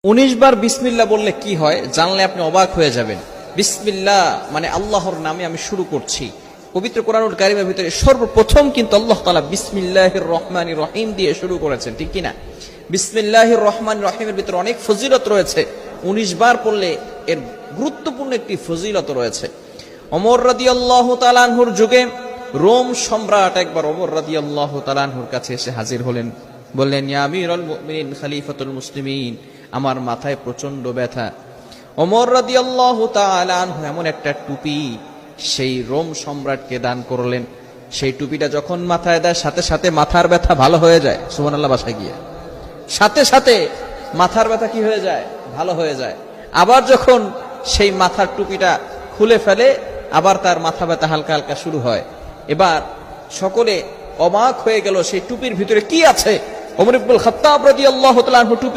19 বার বিসমিল্লাহ বললে কি হয় জানলে আপনি অবাক হয়ে যাবেন। বিসমিল্লাহ মানে আল্লাহর নামে আমি শুরু করছি। পবিত্র কোরআনুল কারীমের ভিতরে সর্বপ্রথম কিন্তু আল্লাহ তাআলা বিসমিল্লাহির রহমানির রহিম দিয়ে শুরু করেছেন, ঠিক কি না? বিসমিল্লাহির রহমানির রহিমের ভিতরে অনেক ফজিলত রয়েছে। 19 বার পড়লে এর গুরুত্বপূর্ণ একটি ফজিলত রয়েছে। ওমর রাদিয়াল্লাহু তাআলা আনহুর যুগে রোম সম্রাট একবার ওমর রাদিয়াল্লাহু তাআলা আনহুর কাছে এসে হাজির হলেন। বললেন, ইয়া আমিরুল মুমিনিন খলিফাতুল মুসলিমিন, আমার মাথায় প্রচন্ড ব্যথা। ওমর রাদিয়াল্লাহু তাআলা আনহু এমন একটা টুপি সেই রোম সম্রাটকে দান করলেন। সেই টুপিটা যখন মাথায় দেয় সাথে সাথে মাথার ব্যথা ভালো হয়ে যায়। সুবহানাল্লাহ, বাসায় গিয়ে সাথে সাথে মাথার ব্যথা কি হয়ে যায়? ভালো হয়ে যায়। আবার যখন সেই মাথার টুপিটা খুলে ফেলে আবার তার মাথা ব্যথা হালকা হালকা শুরু হয়। এবার সকলে অবাক হয়ে গেল সেই টুপির ভিতরে কি আছে। ওমর ইবনুল খাত্তাব রাদিয়াল্লাহু তাআলা আনহু টুপির